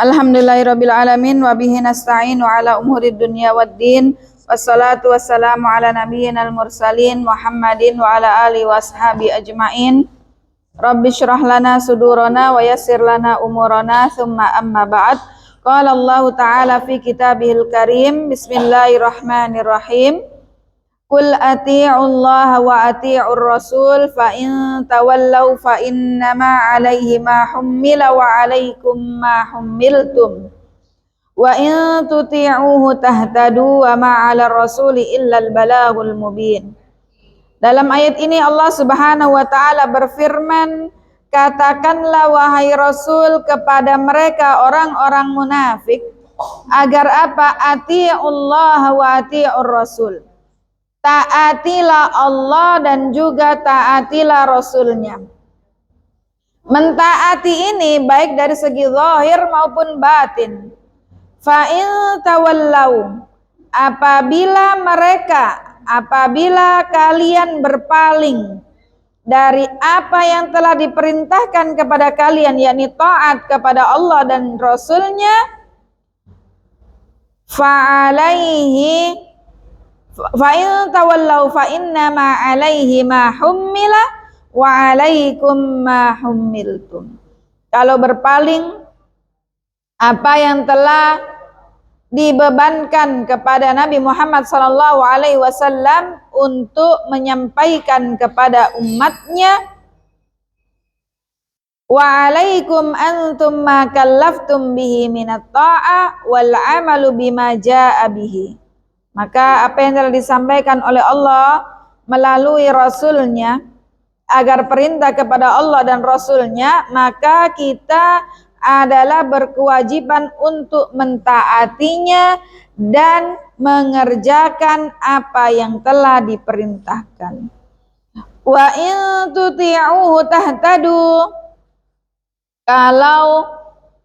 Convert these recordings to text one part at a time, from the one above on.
Alhamdulillahirabbil alamin wa bihi nasta'in wa ala umurid dunya waddin. Wassalatu wassalamu ala nabiyyinal mursalin Muhammadin wa ala alihi washabi ajmain. Rabbi syrah lana sudurana wa yassir lana umurana thumma amma ba'd. Qala Allah ta'ala fi kitabihil karim. Bismillahirrahmanirrahim. Qul ati'ullaha wa ati'ur rasul fa in tawallaw fa innama 'alaihi ma hummila wa 'alaikum ma hummiltum wa in tuti'uhu tahtadu wa ma 'alar rasuli illal balaghul mubin. Dalam ayat ini Allah Subhanahu wa taala berfirman, katakanlah wahai Rasul kepada mereka orang-orang munafik agar apa? Ati'ullaha wa ati'ur rasul. Taatilah Allah dan juga taatilah Rasulnya. Mentaati ini baik dari segi zahir maupun batin. Fa'in tawallau, apabila kalian berpaling dari apa yang telah diperintahkan kepada kalian, yakni taat kepada Allah dan Rasulnya, fa'alaihi fa'in tawallau fa'innama 'alaihi ma hummila wa 'alaikum ma hummiltum. Kalau berpaling apa yang telah dibebankan kepada Nabi Muhammad sallallahu alaihi wasallam untuk menyampaikan kepada umatnya, wa 'alaikum antum ma kallaftum bihi minat ta'ah wal 'amalu bima jaa'a bihi. Maka apa yang telah disampaikan oleh Allah melalui Rasulnya, agar perintah kepada Allah dan Rasulnya, maka kita adalah berkewajiban untuk mentaatinya dan mengerjakan apa yang telah diperintahkan. Wa in tuti'uhu tahtadu, kalau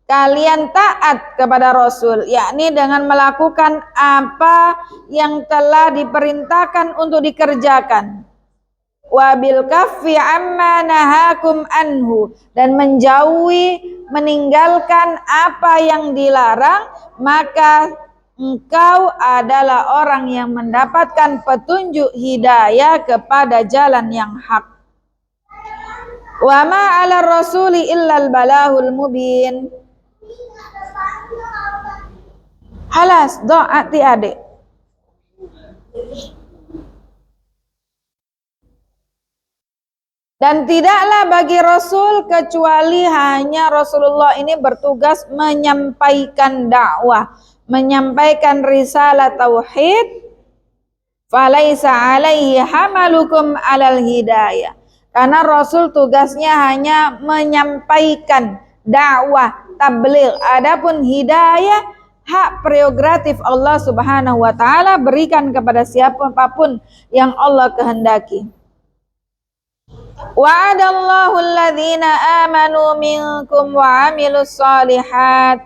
kalian taat kepada Rasul, yakni dengan melakukan apa yang telah diperintahkan untuk dikerjakan. Wabil kaffi amma nahakum anhu, dan meninggalkan apa yang dilarang, maka engkau adalah orang yang mendapatkan petunjuk hidayah kepada jalan yang hak. Wa ma 'alar rasuli illal balahul mubin. Halas, do'ati adik. Dan tidaklah bagi Rasul kecuali hanya Rasulullah ini bertugas menyampaikan dakwah, menyampaikan risalah tauhid. Falaisa 'alaihi hamalukum 'alal hidayah. Karena Rasul tugasnya hanya menyampaikan dakwah, tabligh. Adapun hidayah, hak prerogatif Allah Subhanahu wa taala, berikan kepada siapapun yang Allah kehendaki. Wa'adallahu alladhina amanu minkum wa 'amilus shalihat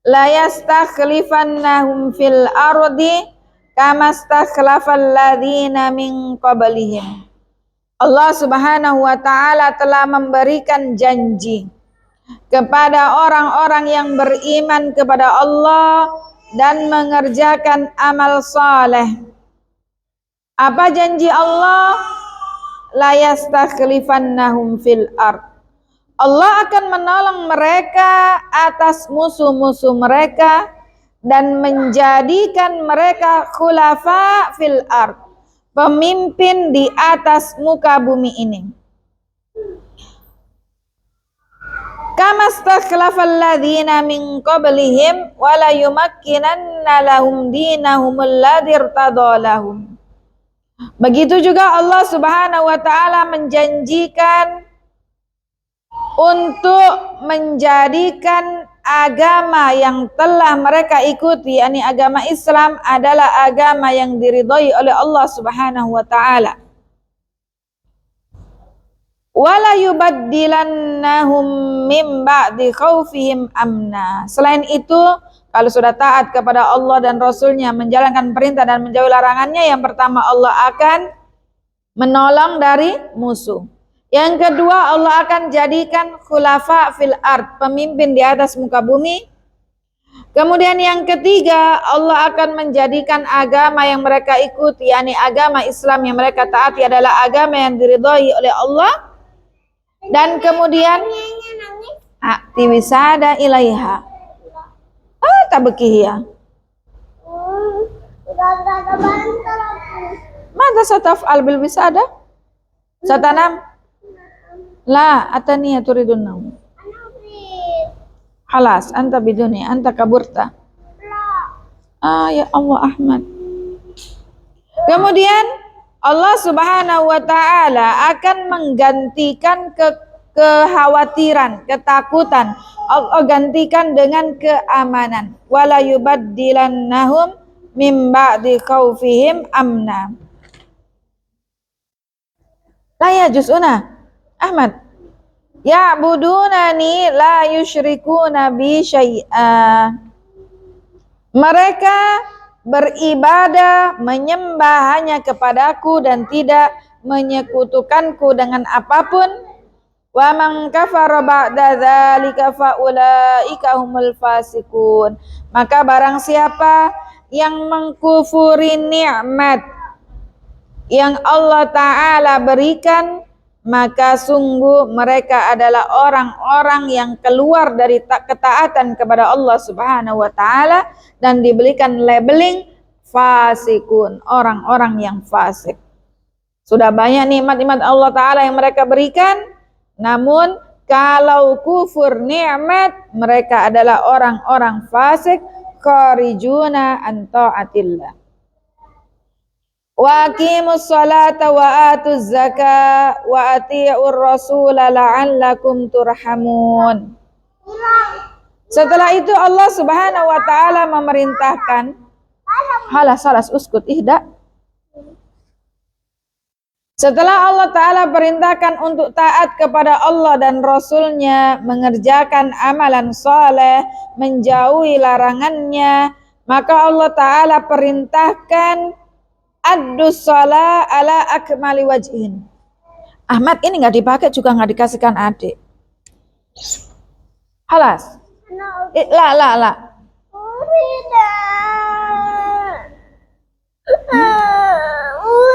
la yastakhlifannahum fil ardi kama stakhlafal ladzina min qablihim. Allah Subhanahu wa taala telah memberikan janji kepada orang-orang yang beriman kepada Allah dan mengerjakan amal saleh. Apa janji Allah? La yastakhlifannahum fil ard. Allah akan menolong mereka atas musuh-musuh mereka dan menjadikan mereka khulafa fil ard, pemimpin di atas muka bumi ini. Kama stakhlafal ladzina min qablihim wa la yumakkinanna lahum dinahumul ladzi irtada lahum. Begitu juga Allah Subhanahu wa taala menjanjikan untuk menjadikan agama yang telah mereka ikuti, yakni agama Islam, adalah agama yang diridhai oleh Allah Subhanahu wa taala. Wala yubaddilannahum mim ba'di khaufihim amna. Selain itu, kalau sudah taat kepada Allah dan Rasulnya, menjalankan perintah dan menjauhi larangannya, yang pertama Allah akan menolong dari musuh. Yang kedua, Allah akan jadikan khulafa fil ard, pemimpin di atas muka bumi. Kemudian yang ketiga, Allah akan menjadikan agama yang mereka ikuti, yakni agama Islam yang mereka taati adalah agama yang diridhai oleh Allah. Dan kemudian akti wisada ilaiha. Tabekih ya. Mata sataf'al bil wisada? Satanam? La, ataniya turidun naum. Halas, anta biduni, anta kaburta. Ya Allah Ahmad. Kemudian Allah Subhanahu wa taala akan menggantikan kekhawatiran, ketakutan. Allah gantikan dengan keamanan. Wala yubaddilannahum mim ba'di khaufihim amna. La yajuzuna Ahmad. Ya'budunani la yusyrikuna bi syai'a. Mereka beribadah, menyembah hanya kepadaku dan tidak menyekutukanku dengan apapun. Wa man kafara ba'da dzalika fa ulaika humul fasiqun. Maka barang siapa yang mengkufuri nikmat yang Allah Ta'ala berikan, maka sungguh mereka adalah orang-orang yang keluar dari ketaatan kepada Allah Subhanahu wa taala dan diberikan labeling fasikun, orang-orang yang fasik. Sudah banyak nikmat-nikmat Allah Ta'ala yang mereka berikan, namun kalau kufur nikmat, mereka adalah orang-orang fasik, kharijuna an ta'atillah. Wa aqimus salata wa atuz zakata wa ati'ur rasula la'allakum turhamun. Setelah itu Allah Subhanahu wa taala memerintahkan, halas uskut ihda. Setelah Allah Ta'ala perintahkan untuk taat kepada Allah dan Rasulnya, mengerjakan amalan soleh, menjauhi larangannya, maka Allah Ta'ala perintahkan Addus shalah ala akmali wajhin. Ahmad, ini nggak dipakai juga nggak dikasihkan adik. Halas. La.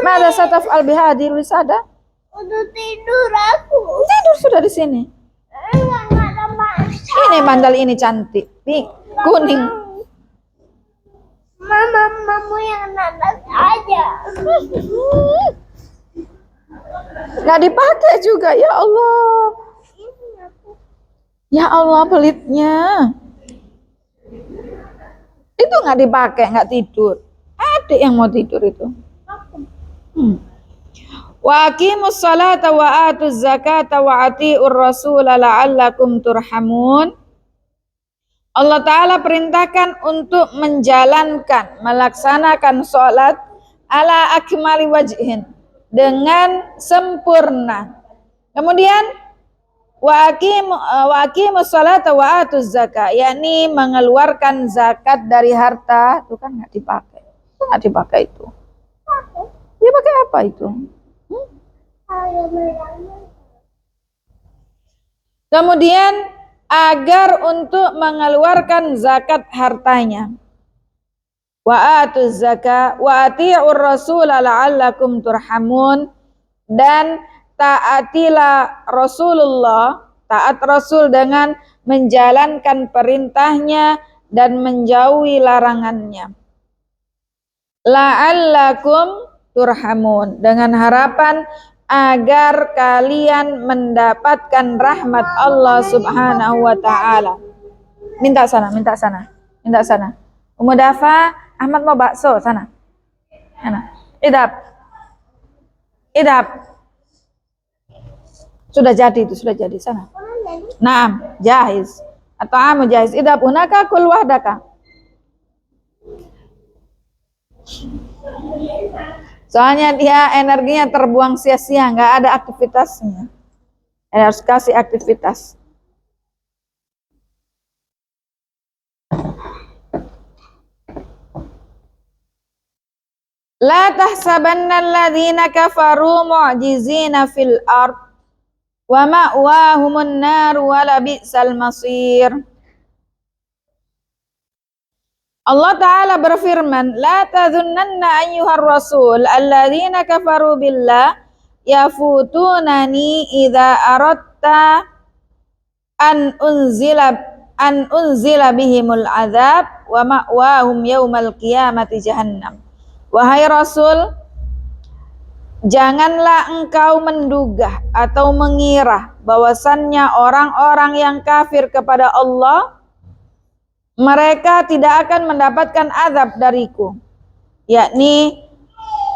Mada sataf'al bihadil wisada? Udah tidur aku. Tidur sudah di sini. Ini mandal ini cantik, kuning. Mamamu yang nanas aja. Nggak dipakai juga, ya Allah. Ya Allah, pelitnya. Itu nggak dipakai, nggak tidur. Adik yang mau tidur itu. Wa aqimus salata wa atuz zakata wa ati'ur rasula la'allakum turhamun. Allah Ta'ala perintahkan untuk menjalankan, melaksanakan sholat ala akmali wajhin, dengan sempurna. Kemudian wa aqimus sholata wa atuz zakat, yakni mengeluarkan zakat dari harta. Itu kan nggak dipakai itu. Dia pakai apa itu? Kemudian agar untuk mengeluarkan zakat hartanya. Wa atuz zakat wa ati'ur rasula la'allakum turhamun, dan taatilah Rasulullah, taat Rasul dengan menjalankan perintahnya dan menjauhi larangannya. La'allakum turhamun, dengan harapan agar kalian mendapatkan rahmat Allah Subhanahu wa taala. Minta sana. Ummu Dafa, Ahmad mau bakso sana. Idap. Sudah jadi sana. Naam, jahiz. Atau amu jahiz. Idap hunaka kul wahdaka. Soalnya dia energinya terbuang sia-sia, nggak ada aktivitasnya. Harus kasih aktivitas. La tahsabanna alladhina kafaru mu'jizina fil ard. wa ma'wahumun nar wa labi'sal masir. Allah Ta'ala berfirman, la tadhunnanna ayyuhar rasul alladzina kafaru billah yafutunani idza aradta an unzila bihimul azab wa ma'wahum yaumal qiyamati jahannam. Wahai Rasul, janganlah engkau menduga atau mengira bahwasannya orang-orang yang kafir kepada Allah mereka tidak akan mendapatkan azab dariku. Yakni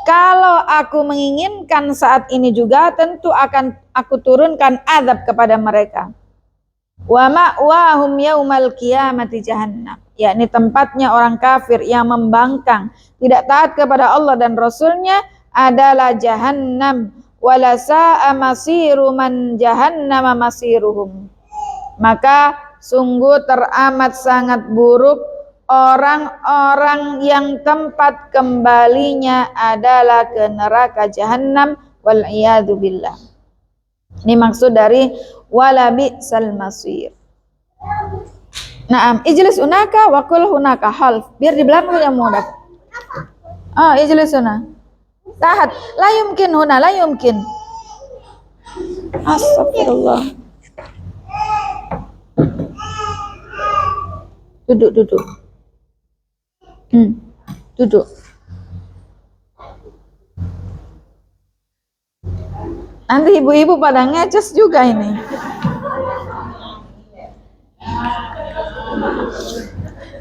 kalau aku menginginkan saat ini juga tentu akan aku turunkan azab kepada mereka. Wa ma'wahum yaumal qiyamati jahannam. Yakni tempatnya orang kafir yang membangkang, tidak taat kepada Allah dan Rasulnya adalah jahannam. Wala sa'a masiru man jahannama masiruhum. Maka sungguh teramat sangat buruk orang-orang yang tempat kembalinya adalah ke neraka jahannam, wal iyadu billah. Ini maksud dari wala bi'sal masir. Naam, ijlis unaka wa kul hunaka half. Biar di belakang yang mudah. Ijlis una. Tahat, la yumkin huna, la yumkin. Astagfirullah. Duduk. Duduk. Nanti ibu-ibu pada ngeces juga ini.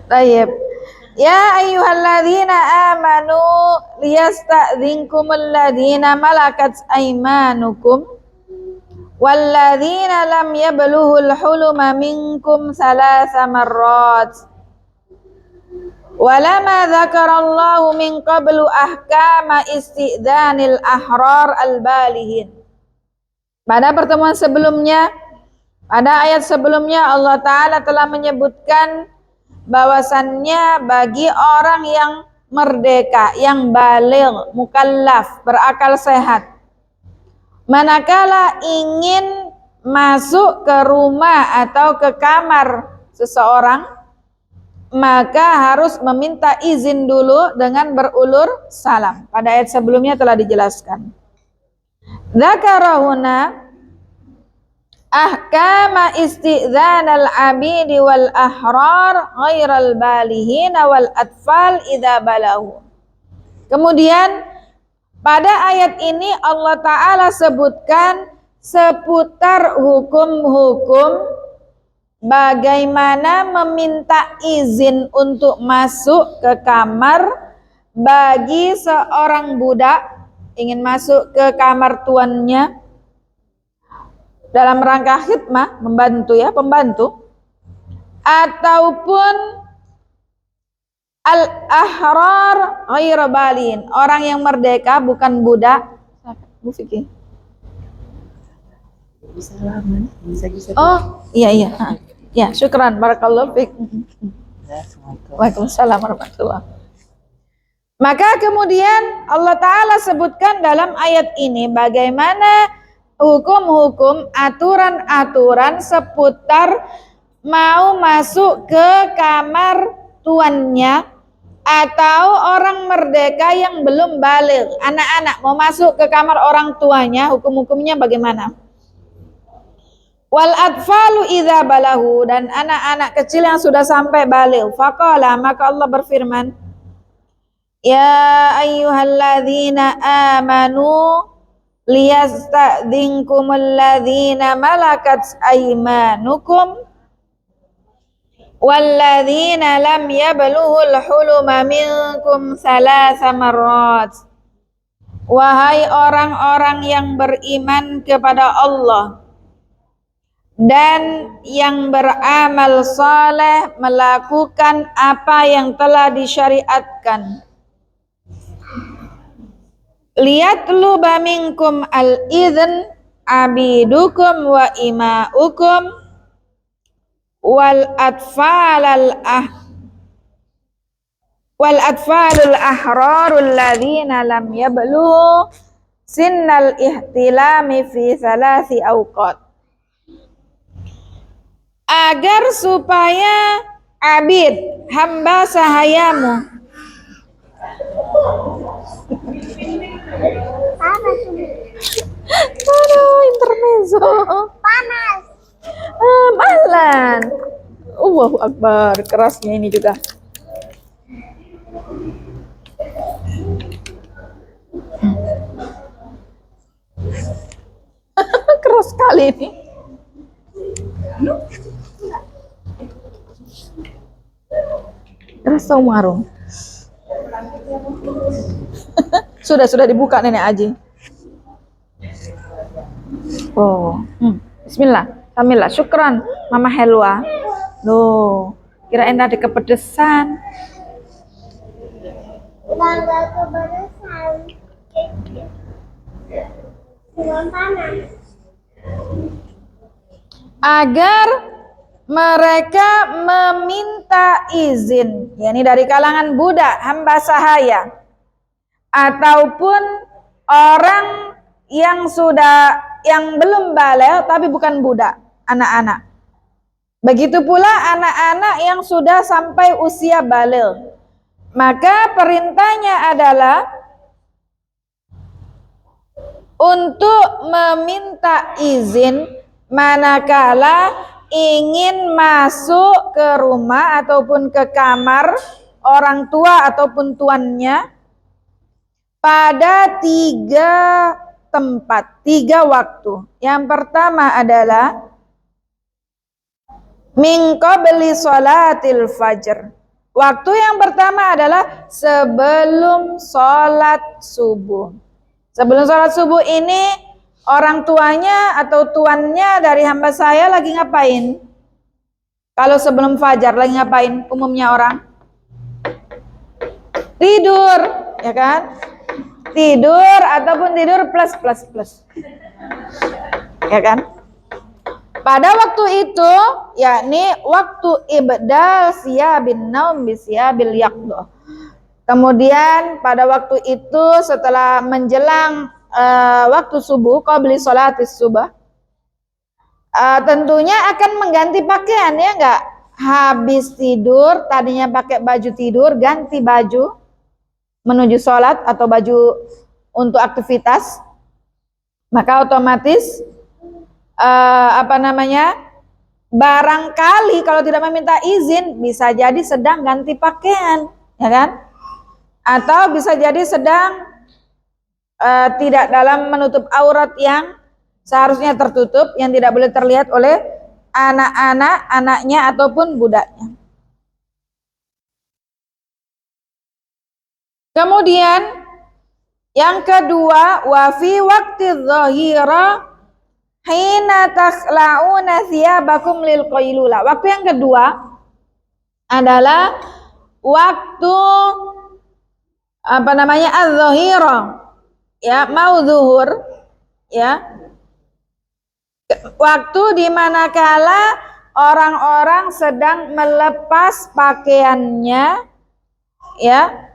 Tayyib. Ya ayyuhalladzina amanu liyasta'dzinkumul ladzina malakat aymanukum walladzina lam yablughul huluma minkum thalatha marrat. Walama dzakarallahu min qablu ahkama istidzanil ahrar al-balihin. Pada pertemuan sebelumnya, pada ayat sebelumnya Allah Ta'ala telah menyebutkan bahwasannya bagi orang yang merdeka, yang baligh, mukallaf, berakal sehat, manakala ingin masuk ke rumah atau ke kamar seseorang, maka harus meminta izin dulu dengan berulur salam. Pada ayat sebelumnya telah dijelaskan. Dzakarahuna ahkama istidzanal abidi wal ahrar ghairal balihin wal atfal idza balahu. Kemudian pada ayat ini Allah Ta'ala sebutkan seputar hukum-hukum bagaimana meminta izin untuk masuk ke kamar bagi seorang budak ingin masuk ke kamar tuannya dalam rangka khidmah, pembantu, ataupun al-ahrar ghairu balin, orang yang merdeka bukan budak. Bu Fikri. Oh, iya. Ya, syukran, barakallahu fiik. Waalaikumsalam warahmatullahi. Maka kemudian Allah Ta'ala sebutkan dalam ayat ini bagaimana hukum-hukum, aturan-aturan seputar mau masuk ke kamar tuannya atau orang merdeka yang belum baligh, anak-anak mau masuk ke kamar orang tuanya, hukum-hukumnya bagaimana? Wal atfalu idza balahu, dan anak-anak kecil yang sudah sampai baligh. Faqala, maka Allah berfirman, ya ayyuhalladzina amanu liyasta'dzinkumul ladzina malakat aymanukum walladzina lam yablughul huluma minkum thalatha marrat. Wahai orang-orang yang beriman kepada Allah dan yang beramal saleh, melakukan apa yang telah disyariatkan, liyatluba minkum al-idhn abidukum wa imaukum wal atfalul ahrarul ladzina lam yablughu sinnal ihtilami fi salasi awqat. Agar supaya abid, hamba sahayamu, Panas. aduh, intermezzo. Panas. Ahlan. Allahu Akbar, kerasnya ini juga. Keras sekali ini. Keras warung. Sudah dibuka Nenek Aji. Oh, Bismillah. Alhamdulillah, syukran Mama Helwa. Loh, kirain tadi kepedesan. Bangga kepedesan. Cuma panas. Agar mereka meminta izin, yakni dari kalangan budak, hamba sahaya, ataupun orang yang belum baligh tapi bukan budak, anak-anak. Begitu pula anak-anak yang sudah sampai usia baligh. Maka perintahnya adalah untuk meminta izin manakala ingin masuk ke rumah ataupun ke kamar orang tua ataupun tuannya pada 3 tempat, 3 waktu. Yang pertama adalah min qabli sholatil fajr. Waktu yang pertama adalah sebelum sholat subuh. Sebelum sholat subuh ini orang tuanya atau tuannya dari hamba saya lagi ngapain? Kalau sebelum fajar lagi ngapain umumnya orang? Tidur, ya kan? Tidur ataupun tidur plus. Ya kan? Pada waktu itu, yakni waktu ibdal siyabin naum bisiyabil yaqdah. Kemudian pada waktu itu setelah menjelang waktu subuh, qabli sholatis subuh, tentunya akan mengganti pakaian, ya enggak? Habis tidur, tadinya pakai baju tidur, ganti baju menuju sholat atau baju untuk aktivitas, maka otomatis barangkali kalau tidak meminta izin bisa jadi sedang ganti pakaian, ya kan? Atau bisa jadi sedang tidak dalam menutup aurat yang seharusnya tertutup, yang tidak boleh terlihat oleh anaknya ataupun budaknya. Kemudian yang kedua, wa fi waqti dhahira hina takhla'una thiyabakum lil qailula. Waktu yang kedua adalah waktu az-dhahira, ya, mau zuhur, ya. Waktu di manakala orang-orang sedang melepas pakaiannya, ya,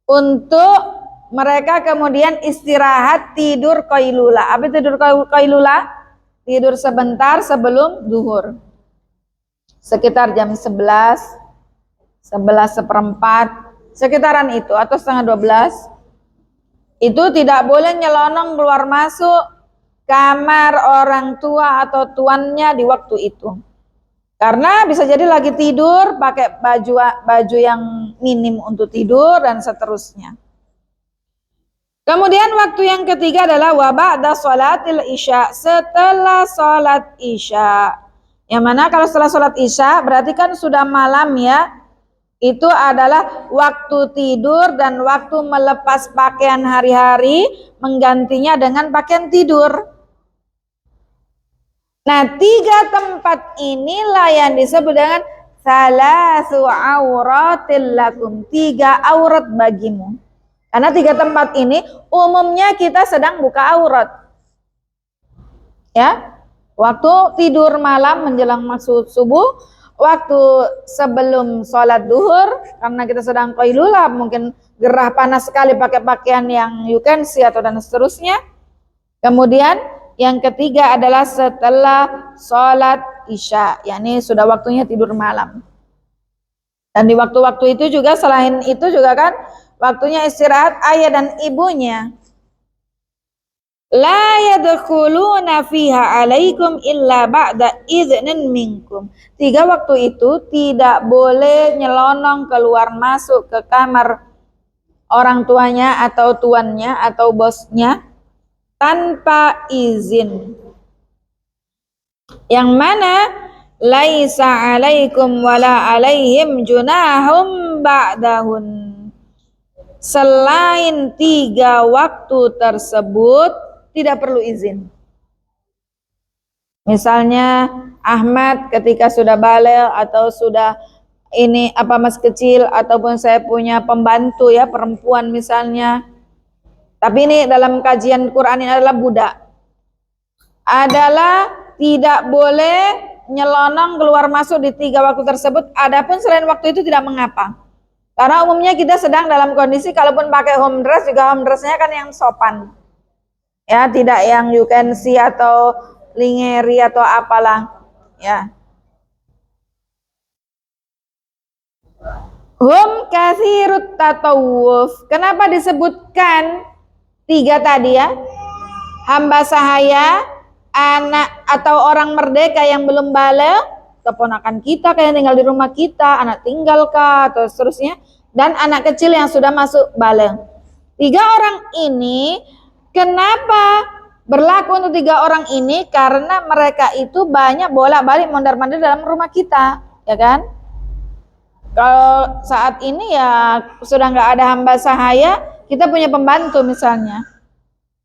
untuk mereka kemudian istirahat tidur qailula. Apa tidur qailula? Tidur sebentar sebelum zuhur. Sekitar jam 11, 11:15, sekitaran itu atau setengah 12. Itu tidak boleh nyelonong keluar masuk kamar orang tua atau tuannya di waktu itu. Karena bisa jadi lagi tidur pakai baju yang minim untuk tidur dan seterusnya. Kemudian waktu yang ketiga adalah wa ba'da sholatil isya, setelah sholat isya. Yang mana kalau setelah sholat isya berarti kan sudah malam, ya. Itu adalah waktu tidur dan waktu melepas pakaian hari-hari, menggantinya dengan pakaian tidur. Nah, 3 tempat inilah yang disebut dengan salasu auratil lakum, 3 aurat bagimu. Karena 3 tempat ini umumnya kita sedang buka aurat, ya. Waktu tidur malam menjelang masuk subuh, waktu sebelum sholat duhur karena kita sedang qailulah, mungkin gerah panas sekali pakai pakaian yang you can see atau dan seterusnya, Kemudian yang ketiga adalah setelah sholat isya, yakni sudah waktunya tidur malam. Dan di waktu-waktu itu juga, selain itu juga kan waktunya istirahat ayah dan ibunya. La yadkhuluna fiha alaikum illa ba'da idznin minkum. 3 waktu itu tidak boleh nyelonong keluar masuk ke kamar orang tuanya atau tuannya atau bosnya tanpa izin. Yang mana laisa alaikum wala alaihim junahum ba'dahun. Selain 3 waktu tersebut tidak perlu izin. Misalnya Ahmad ketika sudah balik atau sudah ini masih kecil, ataupun saya punya pembantu ya perempuan misalnya. Tapi ini dalam kajian Quran ini adalah budak. Adalah tidak boleh nyelonong keluar masuk di 3 waktu tersebut. Adapun selain waktu itu tidak mengapa. Karena umumnya kita sedang dalam kondisi kalaupun pakai home dress juga home dressnya kan yang sopan. Ya, tidak yang you can see atau lingeri atau apalah. Ya. Hum katsirut tatawuf. Kenapa disebutkan 3 tadi ya? Hamba sahaya, anak atau orang merdeka yang belum balik, keponakan kita kayak tinggal di rumah kita, anak tinggal kah, atau seterusnya, dan anak kecil yang sudah masuk balik. 3 orang ini, kenapa berlaku untuk 3 orang ini? Karena mereka itu banyak bolak-balik mondar-mandir dalam rumah kita, ya kan? Kalau saat ini ya sudah nggak ada hamba sahaya, kita punya pembantu misalnya.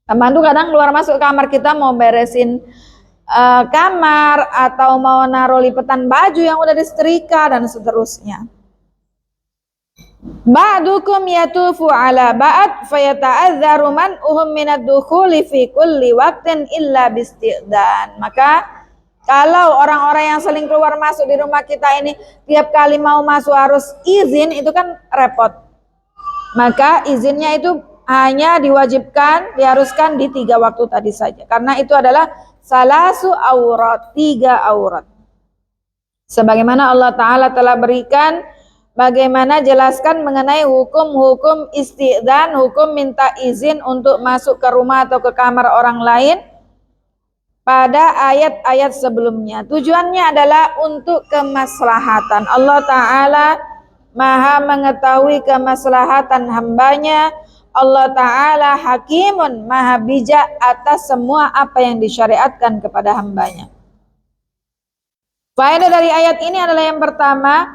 Pembantu kadang keluar masuk kamar kita mau beresin kamar atau mau naruh lipetan baju yang udah disetrika dan seterusnya. Ba'dukum yatufu ala ba'd fayata'adzaru man uhum minad dukhuli fi kulli waqtin illa bisti'dan. Maka kalau orang-orang yang saling keluar masuk di rumah kita ini tiap kali mau masuk harus izin, itu kan repot. Maka izinnya itu hanya diwajibkan, diharuskan di 3 waktu tadi saja. Karena itu adalah salasu aurat, 3 aurat. Sebagaimana Allah Ta'ala telah berikan, bagaimana jelaskan mengenai hukum-hukum isti'dzan, hukum minta izin untuk masuk ke rumah atau ke kamar orang lain pada ayat-ayat sebelumnya. Tujuannya adalah untuk kemaslahatan. Allah Ta'ala Maha mengetahui kemaslahatan hambanya. Allah Ta'ala hakimun, maha bijak atas semua apa yang disyariatkan kepada hambanya. Faedah dari ayat ini adalah yang pertama,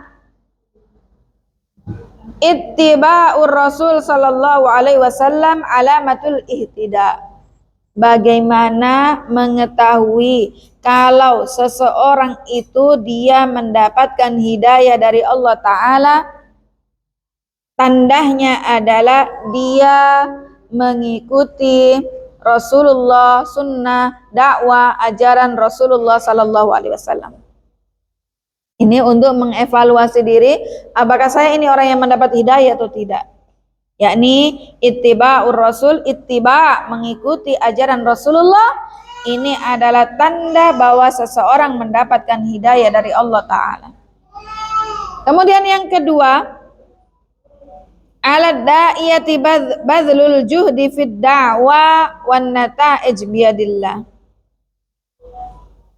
ittiba'ur Rasul sallallahu alaihi wasallam alamatul ihtida. Bagaimana mengetahui kalau seseorang itu dia mendapatkan hidayah dari Allah Ta'ala? Tandanya adalah dia mengikuti Rasulullah, sunnah, dakwah, ajaran Rasulullah sallallahu alaihi wasallam. Ini untuk mengevaluasi diri, apakah saya ini orang yang mendapat hidayah atau tidak. Yakni ittiba'ur Rasul, ittiba' mengikuti ajaran Rasulullah, ini adalah tanda bahwa seseorang mendapatkan hidayah dari Allah Ta'ala. Kemudian yang kedua, ala da'iyati badlul juhdi fid da'wa wan nata'ij biyadillah.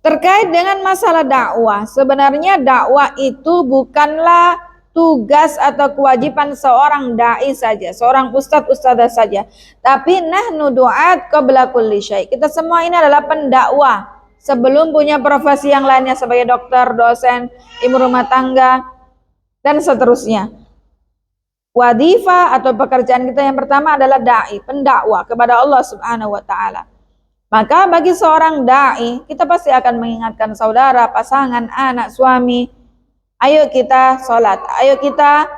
Terkait dengan masalah dakwah, sebenarnya dakwah itu bukanlah tugas atau kewajiban seorang dai saja, seorang ustadz-ustadzah saja. Tapi nahnu du'at qabla kulli syai'. Kita semua ini adalah pendakwah sebelum punya profesi yang lainnya sebagai dokter, dosen, ibu rumah tangga dan seterusnya. Wadifah atau pekerjaan kita yang pertama adalah dai, pendakwah kepada Allah Subhanahu wa taala. Maka bagi seorang dai, kita pasti akan mengingatkan saudara, pasangan, anak, suami, ayo kita sholat, ayo kita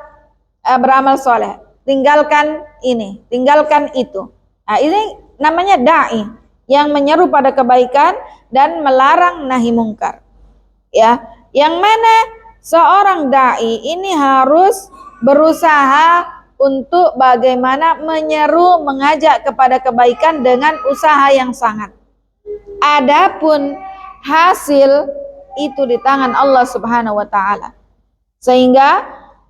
beramal soleh, tinggalkan ini, tinggalkan itu. Nah, ini namanya dai yang menyeru pada kebaikan dan melarang nahi mungkar. Ya, yang mana seorang dai ini harus berusaha untuk bagaimana menyeru, mengajak kepada kebaikan dengan usaha yang sangat. Adapun hasil itu di tangan Allah Subhanahu wa taala. Sehingga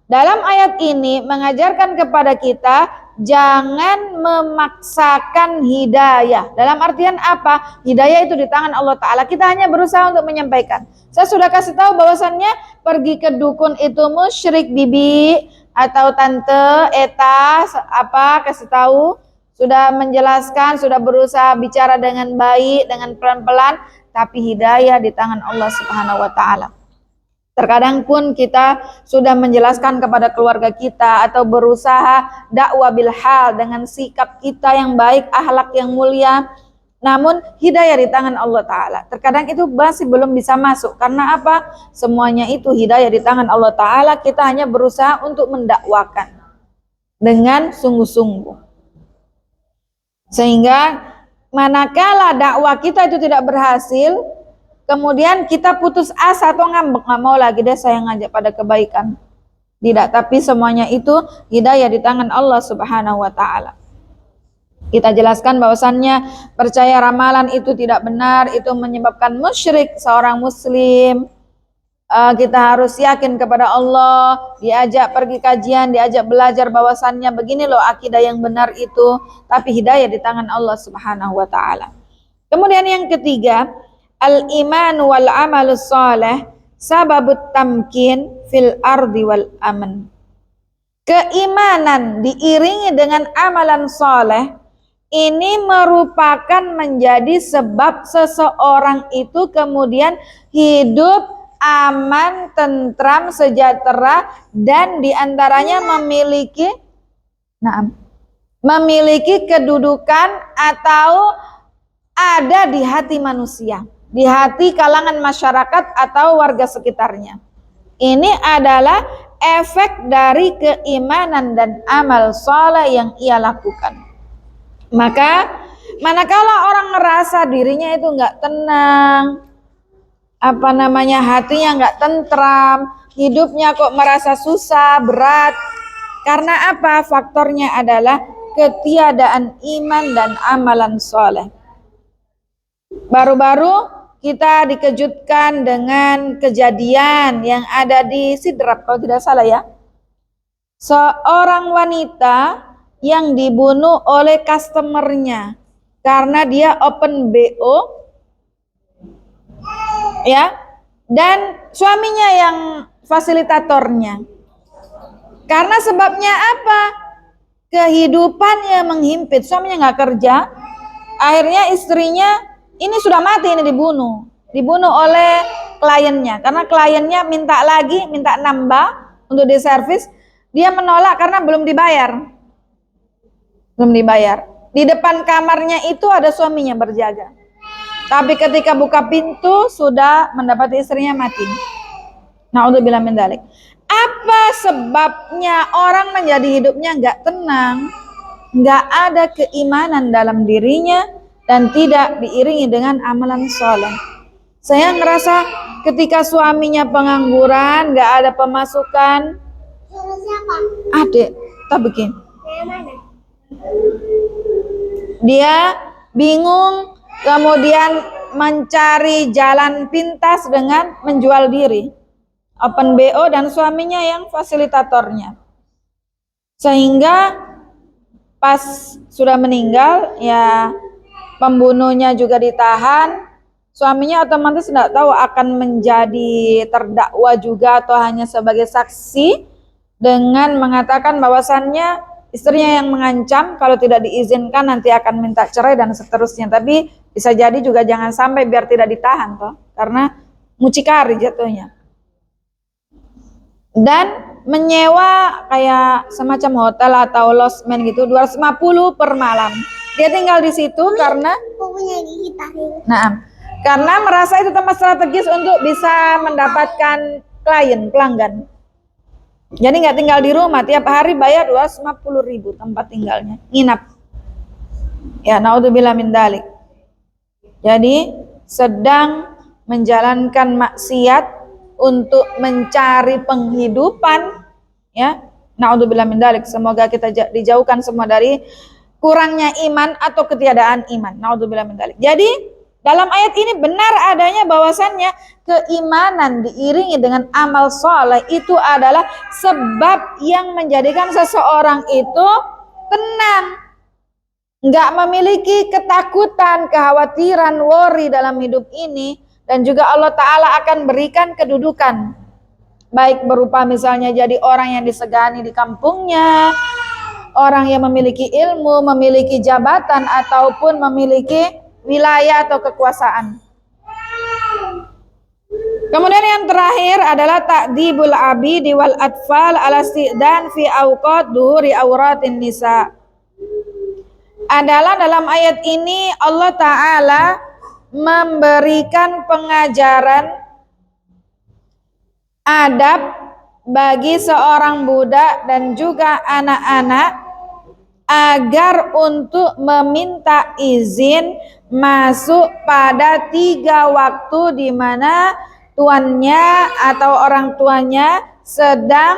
dalam ayat ini mengajarkan kepada kita jangan memaksakan hidayah. Dalam artian apa? Hidayah itu di tangan Allah Ta'ala. Kita hanya berusaha untuk menyampaikan. Saya sudah kasih tahu bahwasannya pergi ke dukun itu musyrik, bibi atau tante, eta, apa, kasih tahu. Sudah menjelaskan, sudah berusaha bicara dengan baik, dengan pelan-pelan. Tapi hidayah di tangan Allah Subhanahu wa Ta'ala. Terkadang pun kita sudah menjelaskan kepada keluarga kita atau berusaha dakwah bil hal dengan sikap kita yang baik, akhlak yang mulia, namun hidayah di tangan Allah Ta'ala. Terkadang itu masih belum bisa masuk. Karena apa? Semuanya itu hidayah di tangan Allah Ta'ala. Kita hanya berusaha untuk mendakwakan dengan sungguh-sungguh. Sehingga manakala dakwah kita itu tidak berhasil, kemudian kita putus asa atau ngambek, nggak mau lagi deh saya ngajak pada kebaikan. Tidak, tapi semuanya itu hidayah di tangan Allah Subhanahu wa Ta'ala. Kita jelaskan bahwasannya percaya ramalan itu tidak benar, itu menyebabkan musyrik seorang muslim. Kita harus yakin kepada Allah, diajak pergi kajian, diajak belajar bahwasannya begini loh akidah yang benar itu, tapi hidayah di tangan Allah Subhanahu wa Ta'ala. Kemudian yang ketiga, al-iman wal amalus salih sababut tamkin fil ardi wal aman. Keimanan diiringi dengan amalan saleh ini merupakan menjadi sebab seseorang itu kemudian hidup aman, tentram, sejahtera, dan diantaranya memiliki kedudukan atau ada di hati manusia, di hati kalangan masyarakat atau warga sekitarnya. Ini adalah efek dari keimanan dan amal saleh yang ia lakukan. Maka manakala orang ngerasa dirinya itu nggak tenang, hatinya nggak tentram, hidupnya kok merasa susah, berat. Karena apa? Faktornya adalah ketiadaan iman dan amalan soleh. Baru-baru kita dikejutkan dengan kejadian yang ada di Sidrap, kalau tidak salah ya. Seorang wanita yang dibunuh oleh customernya karena dia open BO, ya, dan suaminya yang fasilitatornya. Karena sebabnya apa? Kehidupannya menghimpit, suaminya nggak kerja, akhirnya istrinya ini sudah mati, ini dibunuh oleh kliennya. Karena kliennya minta nambah untuk diservis, dia menolak karena belum dibayar. Di depan kamarnya itu ada suaminya berjaga. Tapi ketika buka pintu sudah mendapati istrinya mati. Na'udzubillah min dzalik. Apa sebabnya orang menjadi hidupnya nggak tenang, nggak ada keimanan dalam dirinya dan tidak diiringi dengan amalan soleh. Saya ngerasa ketika suaminya pengangguran, nggak ada pemasukan. Siapa? Adik, tak bikin. Yang mana? Dia bingung, kemudian mencari jalan pintas dengan menjual diri, open BO, dan suaminya yang fasilitatornya. Sehingga pas sudah meninggal, ya pembunuhnya juga ditahan, suaminya otomatis tidak tahu akan menjadi terdakwa juga atau hanya sebagai saksi, dengan mengatakan bahwasannya istrinya yang mengancam kalau tidak diizinkan nanti akan minta cerai dan seterusnya. Tapi bisa jadi juga jangan sampai biar tidak ditahan toh, karena mucikari jatuhnya. Dan menyewa kayak semacam hotel atau losmen gitu 250 per malam. Dia tinggal di situ karena Punya gigi tahi. karena merasa itu tempat strategis untuk bisa mendapatkan klien, pelanggan. Jadi nggak tinggal di rumah, tiap hari bayar 250.000 tempat tinggalnya, nginap. Ya, naudzubillah min dzalik. Jadi sedang menjalankan maksiat untuk mencari penghidupan, ya, Naudzubillah min dzalik. Semoga kita dijauhkan semua dari kurangnya iman atau ketiadaan iman. Naudzubillah min dzalik. Jadi dalam ayat ini benar adanya bahwasannya keimanan diiringi dengan amal soleh itu adalah sebab yang menjadikan seseorang itu tenang, nggak memiliki ketakutan, kekhawatiran, worry dalam hidup ini, dan juga Allah Ta'ala akan berikan kedudukan, baik berupa misalnya jadi orang yang disegani di kampungnya, orang yang memiliki ilmu, memiliki jabatan, ataupun memiliki wilayah atau kekuasaan. Kemudian yang terakhir adalah ta'dibul abidi wal atfal ala isti'dan fi awqat duhuri auratin nisa. Adalah dalam ayat ini Allah Ta'ala memberikan pengajaran adab bagi seorang budak dan juga anak-anak agar untuk meminta izin masuk pada 3 waktu di mana tuannya atau orang tuanya sedang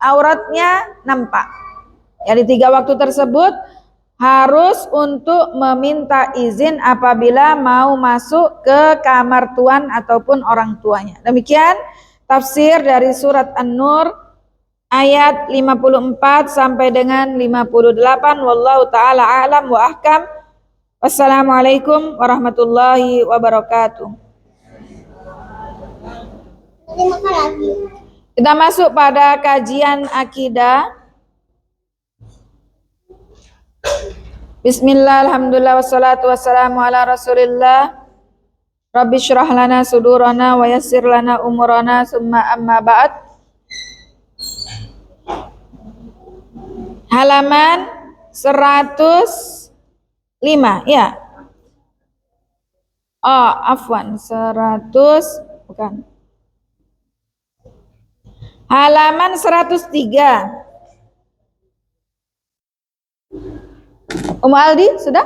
auratnya nampak. Jadi 3 waktu tersebut harus untuk meminta izin apabila mau masuk ke kamar tuan ataupun orang tuanya. Demikian tafsir dari surat An-Nur ayat 54 sampai dengan 58. Wallahu ta'ala a'lam wa ahkam. Wassalamualaikum warahmatullahi wabarakatuh. Terima kasih. Kita masuk pada kajian akidah. Bismillah, alhamdulillah, wassalatu wassalamu ala rasulillah. Rabbi syrah lana sudurana wa yassir lana umurana, summa amma ba'd. Halaman 105, ya. Oh, afwan, 100, bukan. Halaman 103. Aldi, sudah?